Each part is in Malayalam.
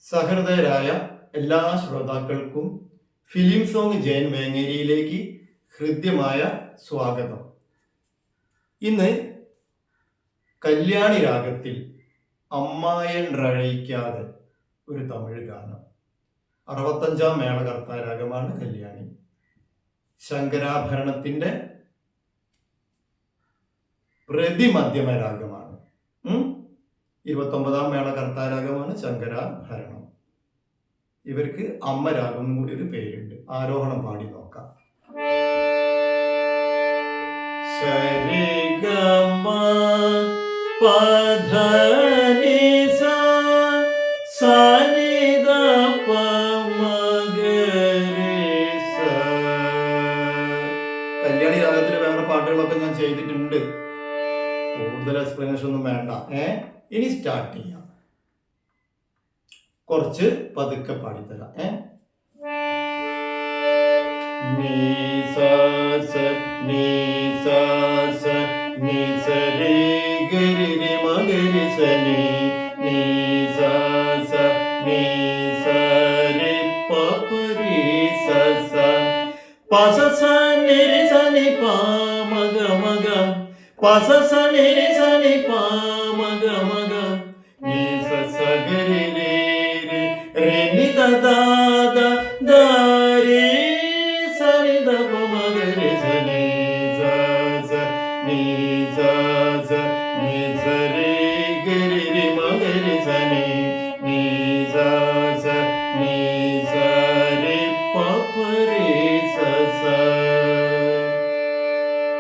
സഹൃദയരായ എല്ലാ ശ്രോതാക്കൾക്കും ഫിലിം സോങ് ജയൻ വേങ്ങേരിയിലേക്ക് ഹൃദ്യമായ സ്വാഗതം. ഇന്ന് കല്യാണി രാഗത്തിൽ അമ്മായൻ റഴയിക്കാതെ ഒരു തമിഴ് ഗാനം. 65-ാം മേളകർത്താ രാഗമാണ് കല്യാണി. ശങ്കരാഭരണത്തിന്റെ പ്രതിമധ്യമ രാഗമാണ്. 29-ാം മേളകർത്താ രാഗമാണ് ശങ്കരാഭരണം. ഇവർക്ക് അമ്മ രാഗം എന്നും കൂടി ഒരു പേരുണ്ട്. ആരോഹണം പാടി നോക്കാം. സരിഗമ പധനി സനിധ കല്യാണി രാഗത്തിൽ വേറെ പാട്ടുകളൊക്കെ ഞാൻ ചെയ്തിട്ടുണ്ട്. കൂടുതൽ എക്സ്പ്ലനേഷൻ ഒന്നും വേണ്ട. ഇനി സ്റ്റാർട്ട് ചെയ്യാം. കുറച്ച് പതുക്കെ പാടിത്തരാം.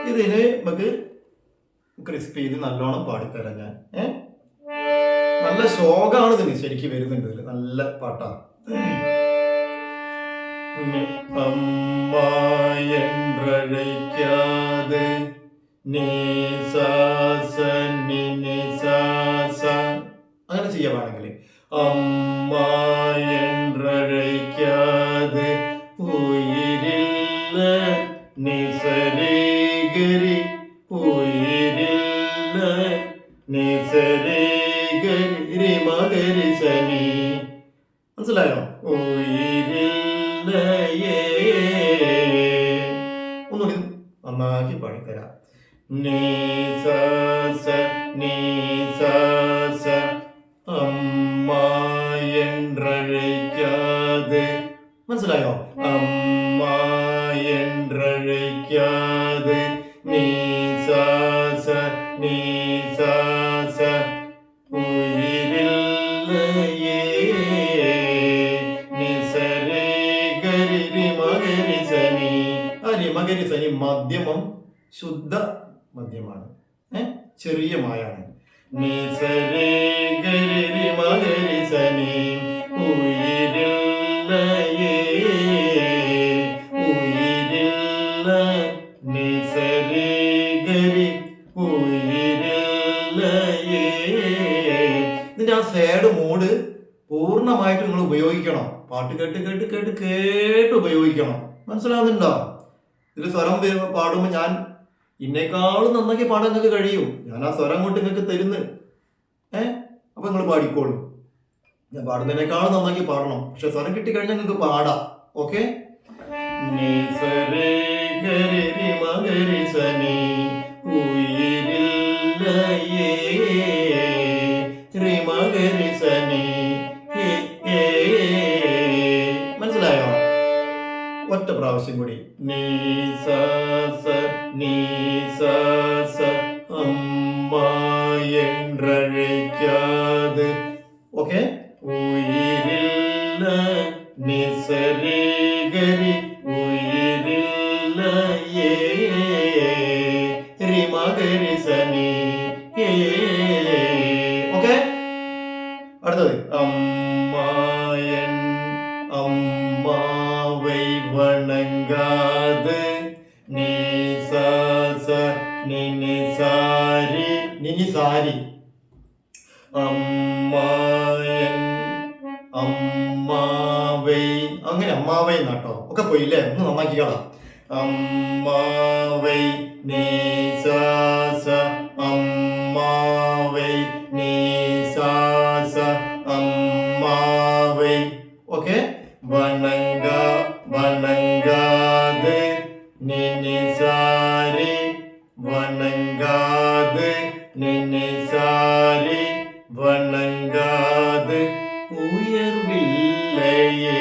ഇതിന് നമുക്ക് ക്രിസ്പി ഇത് നല്ലോണം പാടിത്തരാം ഞാൻ. നല്ല ശോകാണ് ഇതിന് ശരിക്കും വരുന്നുണ്ട്. ഇതിൽ നല്ല പാട്ടാണ്. അമ്മായൻറഴയ്ക്കാതെ അങ്ങനെ ചെയ്യാണെങ്കിൽ അമ്മായൻറഴയ്ക്കാതെ ഉയിരില്ല നിസരേഗരി ഉയിരില്ല നിസരേഗരി മകരി ശനി. മനസ്സിലായോ? ഒന്നുകൂടി നന്നാക്കി പാടിത്തരാം. അമ്മായൻറഴയ്ക്കാതെ. മനസ്സിലായോ? അമ്മായൻറഴയ്ക്കാതെ മകരി മധ്യമം ശുദ്ധ മധ്യമാണ്. ചെറിയ മായാണ്. ഇതിന്റെ ആ സേഡ് മൂഡ് പൂർണ്ണമായിട്ട് നിങ്ങൾ ഉപയോഗിക്കണം. പാട്ട് കേട്ട് കേട്ട് കേട്ട് കേട്ട് ഉപയോഗിക്കണം. മനസ്സിലാവുന്നുണ്ടോ? ഇതിൽ സ്വരം പാടുമ്പോൾ ഞാൻ ഇന്നേക്കാളും നന്നാക്കി പാടാൻ നിങ്ങൾക്ക് കഴിയും. ഞാൻ ആ സ്വരം കൊണ്ട് നിങ്ങൾക്ക് തരുന്നു. അപ്പൊ നിങ്ങൾ പാടിക്കോളൂ. ഞാൻ പാടുന്നതിനേക്കാളും നന്നാക്കി പാടണം. പക്ഷെ സ്വരം കിട്ടിക്കഴിഞ്ഞാൽ നിങ്ങൾക്ക് പാടാം. ഓക്കെ? മനസ്സിലായോ? ഒറ്റ പ്രാവശ്യം കൂടി. അമ്മായൻറഴയ്ക്കാതെ. ഓക്കെ? ഉയിരില്ല നിസരേഗരി ഉയിരില്ല മകരി സനി. ഓക്കെ? അടുത്തത് അമ്മാവൈ വണങ്ങാതെ നിനിസാരി. അമ്മാവൈ അങ്ങനെ അമ്മാവൈ എന്നാട്ടോ. ഒക്കെ പോയില്ലേ? ഒന്ന് നന്നാക്കിക്കളാം. അമ്മാവൈ അമ്മാവൈ അമ്മാവൈ ഓക്കെ. വണങ്ങാതെ നിനിസാരി വണങ്ങാതെ നിനിസാരി വണങ്ങാതെ ഉയർവില്ലയേ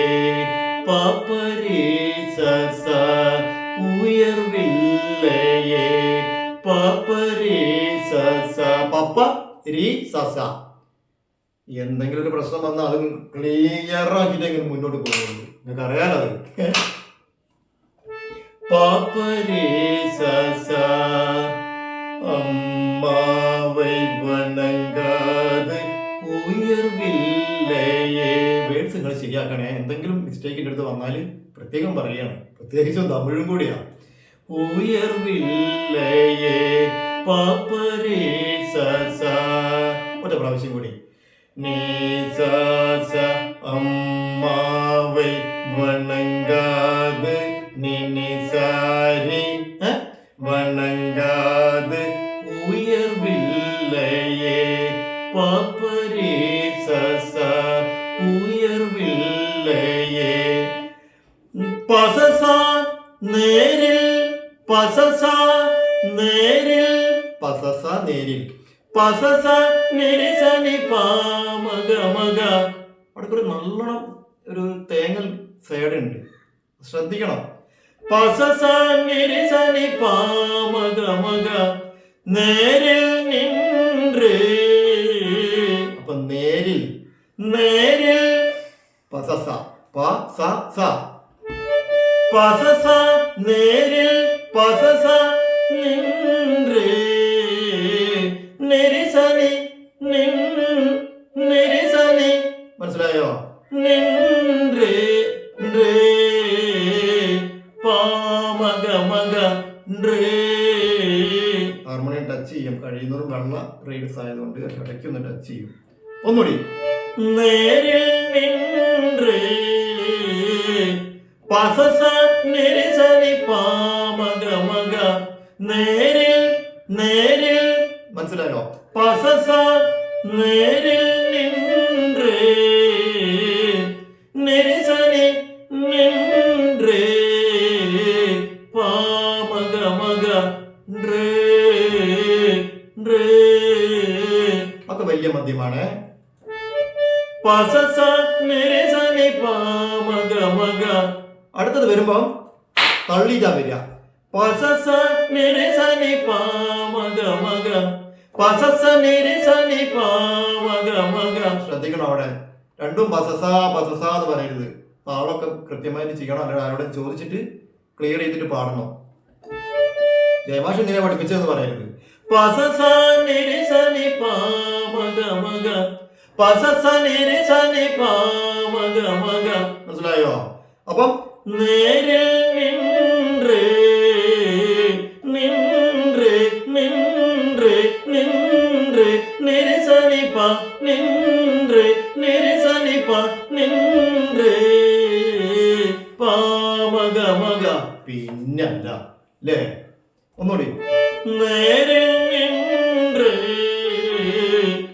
പാപ്പരേ സസ ഉയർവില്ലയേ പാപ്പരേ സസ പപ്പ രീ സസ. എന്തെങ്കിലും ഒരു പ്രശ്നം വന്നാൽ അത് ക്ലിയർ ആക്കിയിട്ടെങ്കിലും മുന്നോട്ട് പോകുന്നുണ്ട്. നിങ്ങൾക്ക് അറിയാലത്. പാപ്പരേ സസ അമ്മാവൈ വണങ്ങാതെ ഉയർവില്ലയേ. വേർഡ്സ് നിങ്ങൾ ശരിയാക്കണേ. എന്തെങ്കിലും മിസ്റ്റേക്കിൻ്റെ അടുത്ത് വന്നാൽ പ്രത്യേകം പറയുകയാണ്, പ്രത്യേകിച്ചും തമിഴും കൂടിയാണ്. ഉയർവില്ലയേ പാപ്പരേ സസ. ഒറ്റ പ്രാവശ്യം കൂടി. നീ സസ അമ്മാവൈ വണങ്ങാതെ നിനിസാരി വണങ്ങാതെ ഉയർവില്ലയേ പാപ്പരേ സസ ഉയർവില്ലയേ. പസസ നേരിൽ പസസ നേരിൽ പസസ നേരിൽ പസസ നിരിസനി പാമഗ മഗ. അടുത്തൊരു നല്ലോണം ഒരു തേങ്ങൽ സൈഡ് ഉണ്ട്, ശ്രദ്ധിക്കണം. പസസ നിരിസനി പാമഗ മഗ നേരിൽ നിன்று. അപ്പൊ നേരിൽ നേരിൽ പസസ പസസ പസസ നേരിൽ പസസ നിன்று നിരിസനി നിരിസനി. മനസ്സിലായോ? നിன்று പാമഗ മഗ. ഹാർമോണിയം ടച്ച് ചെയ്യും, കഴിയുന്നതും വെള്ള റീഡ്സ് ആയതുകൊണ്ട് ഇടയ്ക്കൊന്ന് ടച്ച് ചെയ്യും. ഒന്നുകൂടി. നേരിൽ നിன்று പസസ നിരിസനി പാമഗ മഗ നേരിൽ നേരിൽ. മനസ്സിലായോ? പസസ നേരിൽ നിன்று നിരിസനി നിன்று പാമഗ മഗ. ഒക്കെ വലിയ മദ്യമാണ്. പസസ നിരിസനി പാമഗ മഗ. അടുത്തത് വരുമ്പോ തള്ളിയിട്ടാ വരിക. പസസ നിരിസനി പാമഗ മഗ പസസ നിരിസനി പാമഗ മഗ. ശ്രദ്ധിക്കണം, അവിടെ രണ്ടും പസസ പസസ എന്ന് പറയരുത്. താളൊക്കെ കൃത്യമായിട്ട് ചെയ്യണം, അല്ലെങ്കിൽ ആരോടും ചോദിച്ചിട്ട് ക്ലിയർ ചെയ്തിട്ട് പാടണം. ജയമാഷ് ഇങ്ങനെ പഠിപ്പിച്ചതെന്ന് പറയരുത്. പസസ നിരിസനി പാമഗ മഗ പസസ നിരിസനി പാമഗ മഗ. മനസ്സിലായോ? അപ്പം നേരിൽ നിன்று നിன்று നിன்று നിன்று നിരിസനി പ നിன்று നിരിസനി പ നിன்று പാമഗ മഗ. പിന്നല്ല അല്ലേ? ഒന്നുകൂടി. നേരിൽ നിன்று.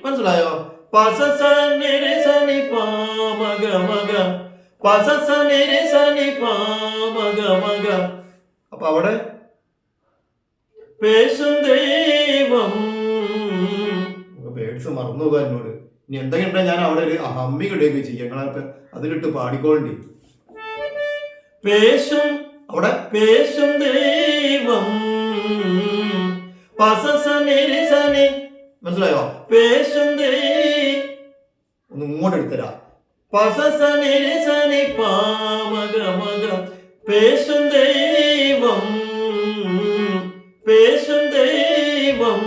മനസ്സിലായോ? പസസ നിരിസനി പാമഗ മഗ പസസ നിരിസനി പാമഗ മഗ. അപ്പൊ അവിടെ പേശും ദൈവം. പേഴ്സ് മറന്നു പോകാൻ എന്നോട്. ഇനി എന്തൊക്കെയുണ്ടോ ഞാൻ അവിടെ ഒരു ഹമ്മി കിട്ടുകയൊക്കെ ചെയ്യാം, ഞങ്ങളെ അതിലിട്ട് പാടിക്കോണ്ടി. പേശും അവിടെ പേശും ദൈവം പസസ നിരിസനി. മനസ്സിലായോ? പേശും ഒന്ന് ഇങ്ങോട്ട് എടുത്തരാ. പസസ നിരിസനി പാമഗ മഗ പേശും ദൈവം പേശും ദൈവം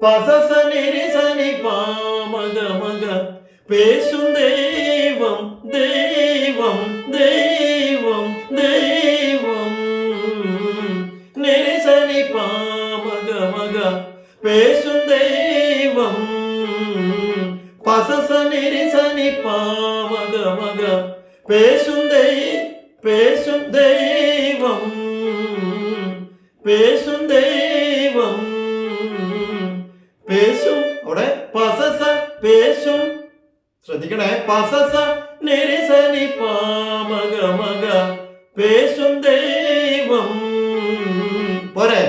പസസ നിരിസനി പാമഗ മഗ പേശും ദൈവം ദൈവം ദൈവം ദൈവം നിരിസനി പാമഗ മഗ പേശും ദൈവം പസസ നിരിസനി പാമഗ മഗ പേശും പേശും ദൈവം പേശും ദൈവം പേശും. അവിടെ പസസ പേശും. ശ്രദ്ധിക്കണേ. പസസ നിരിസനി പാമക മക പേശും ദൈവം. പോരെ,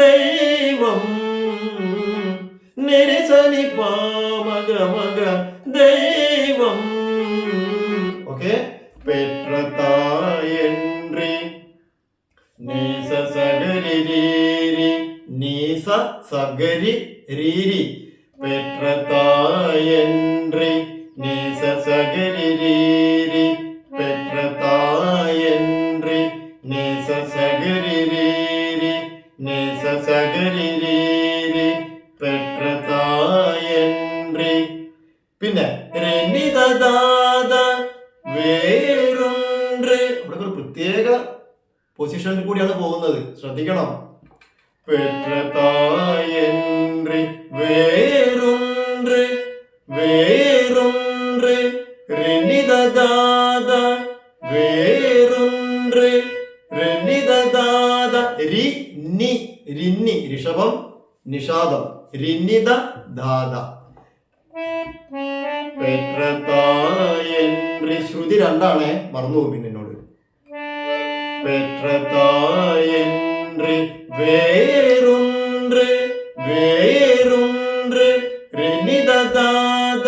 ദൈവം. നിരിസനി പാമക മക ദൈവം. ഓക്കെ. പെറ്റ തായെன்றி നീസ സഗരി രീരി, നീസ സഗരി രീരി. പെറ്റ തായെன்றி നീസ സഗരി രീരി. പെറ്റ തായെன்றி നീസ സഗരി രീരി. നീസ സഗരി രീരി. പെറ്റ തായെன்றി. പിന്നെ രനിദദാദ വേറൊன்று. ഇവിടെ ഒരു പ്രത്യേക പൊസിഷനിൽ കൂടിയാണ് പോകുന്നത്, ശ്രദ്ധിക്കണം. പെറ്റ തായെன்றி വേറൊன்று. വേറൊன்று രനിദദാദ വേറൊன்று. രനിദദാദ രി നി റിന്നി ഋഷഭം നിഷാദം. റിന്നിദ ദാദ. പെറ്റ തായെன்றி ശ്രുതി രണ്ടാണ്, മറന്നു പോകും പിന്നെ എന്നോട്. പെറ്റ തായെன்றி വേറൊன்று. വേറൊன்று രനിദദാദ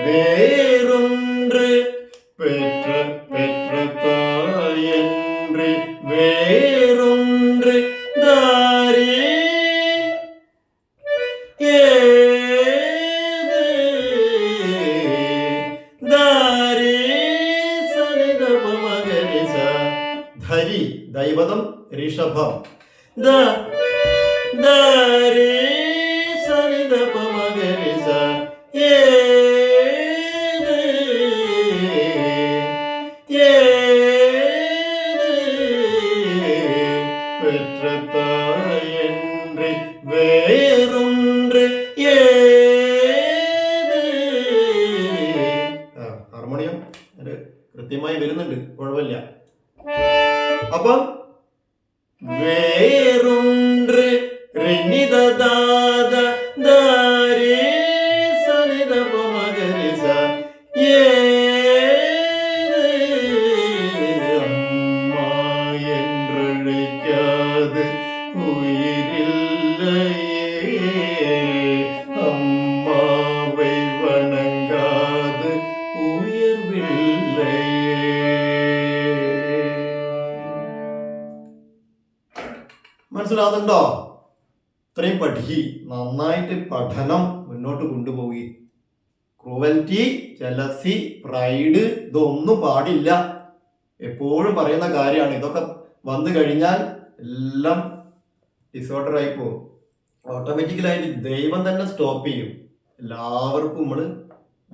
വേറൊன்று. പെറ്റ തായെன்றி വേറൊன்று. ദാരി ധരി ദൈവതം ഋഷഭം. ധരി സനിധപ മകരിസ. പെറ്റ തായെன்றி വേറൊன்று. ഹാർമോണിയം കൃത്യമായി വരുന്നുണ്ട്, കുഴപ്പമില്ല. അപ്പം വേറൊன்று രനിദദാദ ദാരി സനിധപ മകരിസ. അമ്മ என்றழைக்காது உயிரில்லையே. അമ്മാവൈ വണങ്ങാது ഉയർവില്ലേ. മനസ്സിലാകുന്നുണ്ടോ? ഇത്രയും പഠിക്ക്, നന്നായിട്ട് പഠനം മുന്നോട്ട് കൊണ്ടുപോയി. ക്രൂവൽറ്റി, ജലസി, പ്രൈഡ് ഇതൊന്നും പാടില്ല. എപ്പോഴും പറയുന്ന കാര്യമാണ്. ഇതൊക്കെ വന്നു കഴിഞ്ഞാൽ എല്ലാം ഡിസോർഡർ ആയി പോകും. ഓട്ടോമാറ്റിക്കലായിട്ട് ദൈവം തന്നെ സ്റ്റോപ്പ് ചെയ്യും. എല്ലാവർക്കും നമ്മൾ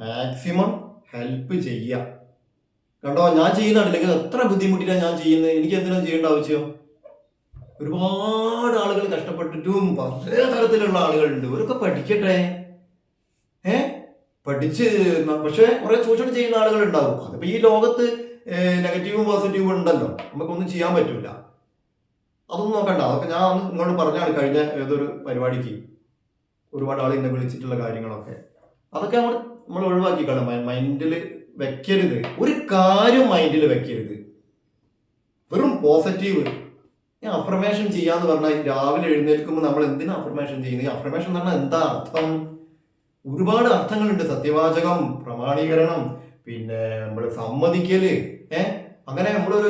മാക്സിമം ഹെൽപ്പ് ചെയ്യുക. കണ്ടോ, ഞാൻ ചെയ്യുന്നതാണെങ്കിൽ എത്ര ബുദ്ധിമുട്ടിലാണ് ഞാൻ ചെയ്യുന്നത്. എനിക്ക് എന്തിനാണ് ചെയ്യേണ്ട ആവശ്യം? ഒരുപാട് ആളുകൾ കഷ്ടപ്പെട്ടിട്ടും പല തരത്തിലുള്ള ആളുകളുണ്ട്. ഇവരൊക്കെ പഠിക്കട്ടെ, പഠിച്ച്. പക്ഷെ കുറെ ചൂഷണം ചെയ്യുന്ന ആളുകൾ ഉണ്ടാവും. അതിപ്പോ ഈ ലോകത്ത് നെഗറ്റീവും പോസിറ്റീവും ഉണ്ടല്ലോ, നമുക്കൊന്നും ചെയ്യാൻ പറ്റില്ല. അതൊന്നും നോക്കണ്ട. അതൊക്കെ ഞാൻ നിങ്ങളോട് പറഞ്ഞാണ് കഴിഞ്ഞ ഏതൊരു പരിപാടിക്ക് ഒരുപാട് ആൾ എന്നെ വിളിച്ചിട്ടുള്ള കാര്യങ്ങളൊക്കെ. അതൊക്കെ നമ്മൾ ഒഴിവാക്കിക്കളാം. മൈൻഡിൽ വെക്കരുത്, ഒരു കാര്യം മൈൻഡിൽ വെക്കരുത്. വെറും പോസിറ്റീവ്. ഞാൻ അഫർമേഷൻ ചെയ്യാന്ന് പറഞ്ഞാൽ രാവിലെ എഴുന്നേൽക്കുമ്പോൾ നമ്മൾ എന്തിനാ അഫർമേഷൻ ചെയ്യുന്നത്? അഫർമേഷൻ എന്ന് പറഞ്ഞാൽ എന്താ അർത്ഥം? ഒരുപാട് അർത്ഥങ്ങളുണ്ട്. സത്യവാചകം, പ്രമാണീകരണം, പിന്നെ നമ്മൾ സമ്മതിക്കല്, അങ്ങനെ നമ്മളൊരു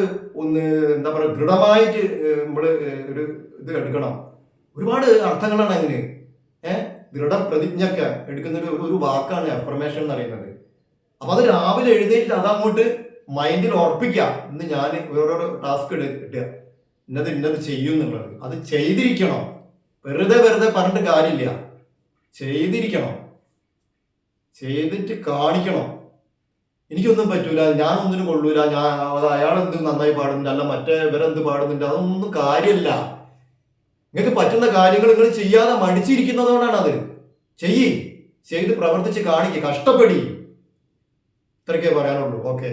എന്താ പറയുക, ദൃഢമായിട്ട് നമ്മൾ ഒരു ഇത് എടുക്കണം. ഒരുപാട് അർത്ഥങ്ങളാണ് അതിന്. ദൃഢപ്രതിജ്ഞക്ക് എടുക്കുന്ന ഒരു വാക്കാണ് അഫർമേഷൻ എന്ന് പറയുന്നത്. അപ്പൊ അത് രാവിലെ എഴുന്നേറ്റ് അതങ്ങോട്ട് മൈൻഡിൽ ഉറപ്പിക്കുക. ഇന്ന് ഞാൻ ഓരോരോ ടാസ്ക് കിട്ടുക, ഇന്നത് ചെയ്യും എന്നുള്ളത്. അത് ചെയ്തിരിക്കണം. വെറുതെ പറഞ്ഞിട്ട് കാര്യമില്ല. ചെയ്തിരിക്കണം, ചെയ്തിട്ട് കാണിക്കണം. എനിക്കൊന്നും പറ്റൂല, ഞാനൊന്നിനും കൊള്ളൂല, അയാളെന്ത് നന്നായി പാടുന്നുണ്ട്, അല്ല മറ്റേ ഇവരെന്ത് പാടുന്നുണ്ട്, അതൊന്നും കാര്യമില്ല. നിങ്ങൾക്ക് പറ്റുന്ന കാര്യങ്ങൾ നിങ്ങൾ ചെയ്യാതെ മടിച്ചിരിക്കുന്നതുകൊണ്ടാണ്. അത് ചെയ്ത് പ്രവർത്തിച്ച് കാണിക്കുക, കഷ്ടപ്പെടി. ഇത്രയൊക്കെ പറയാനുള്ളൂ. ഓക്കെ.